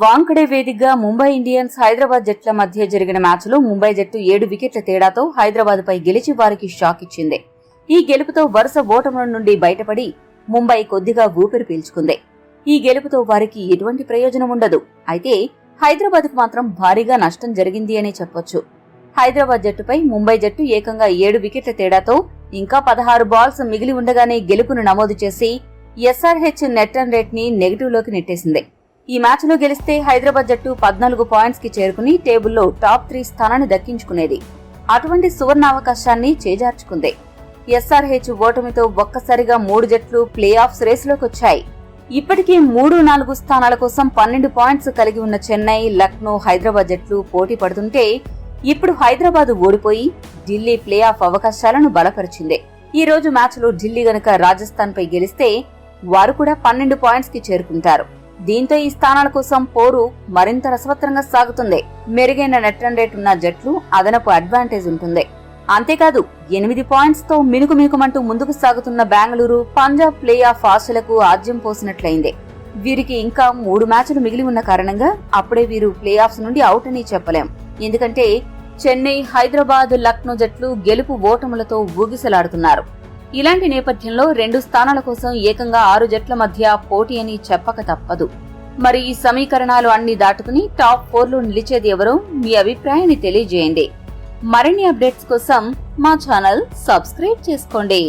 వాంఖడే వేదికగా ముంబై ఇండియన్స్ హైదరాబాద్ జట్ల మధ్య జరిగిన మ్యాచ్లో ముంబై జట్టు 7 వికెట్ల తేడాతో హైదరాబాద్ పై గెలిచి వారికి షాక్ ఇచ్చింది. ఈ గెలుపుతో వరుస ఓటముల నుండి బయటపడి ముంబై కొద్దిగా ఊపిరి పీల్చుకుంది. ఈ గెలుపుతో వారికి ఎటువంటి ప్రయోజనం ఉండదు. అయితే హైదరాబాద్ కు మాత్రం భారీగా నష్టం జరిగింది అని చెప్పొచ్చు. హైదరాబాద్ జట్టుపై ముంబై జట్టు ఏకంగా 7 వికెట్ల తేడాతో ఇంకా 16 బాల్స్ మిగిలి ఉండగానే గెలుపును నమోదు చేసి SRH నెట్ రన్ రేట్ ని నెగటివ్ లోకి నెట్టేసింది. ఈ మ్యాచ్ లో గెలిస్తే హైదరాబాద్ జట్టు 14 పాయింట్స్ కి చేరుకుని టేబుల్లో టాప్ 3 స్థానాన్ని దక్కించుకునేది. అటువంటి సువర్ణావకాశాన్ని చేజార్చుకుంది. SRH ఓటమితో ఒక్కసారిగా 3 జట్లు ప్లే ఆఫ్స్ రేసులోకొచ్చాయి. ఇప్పటికీ 3-4 స్థానాల కోసం 12 పాయింట్స్ కలిగి ఉన్న చెన్నై, లక్నో, హైదరాబాద్ జట్లు పోటీ పడుతుంటే ఇప్పుడు హైదరాబాద్ ఓడిపోయి ఢిల్లీ ప్లే ఆఫ్ అవకాశాలను బలపరిచింది. ఈ రోజు మ్యాచ్ లో ఢిల్లీ గనక రాజస్థాన్ పై గెలిస్తే వారు కూడా 12 పాయింట్స్ కి చేరుకుంటారు. దీంతో ఈ స్థానాల కోసం పోరు మరింత రసవత్తరంగా సాగుతుంది. మెరుగైన నెట్ రన్ రేట్ ఉన్న జట్లు అదనపు అడ్వాంటేజ్ ఉంటుంది. అంతేకాదు 8 పాయింట్స్ తో మినుకుమినుకుమంటూ ముందుకు సాగుతున్న బెంగళూరు, పంజాబ్ ప్లే ఆఫ్ ఆశలకు ఆజ్యం పోసినట్లయింది. వీరికి ఇంకా 3 మ్యాచ్లు మిగిలి ఉన్న కారణంగా అప్పుడే వీరు ప్లే ఆఫ్స్ నుండి అవుట్ అని చెప్పలేం. ఎందుకంటే చెన్నై, హైదరాబాద్, లక్నో జట్లు గెలుపు ఓటములతో ఊగిసలాడుతున్నారు. ఇలాంటి నేపథ్యంలో 2 స్థానాల కోసం ఏకంగా 6 జట్ల మధ్య పోటీ అని చెప్పక తప్పదు. మరి ఈ సమీకరణాలు అన్ని దాటుకుని టాప్ 4లో నిలిచేది ఎవరో మీ అభిప్రాయాన్ని తెలియజేయండి. మరిన్ని అప్డేట్స్ కోసం మా ఛానల్ సబ్స్క్రైబ్ చేసుకోండి.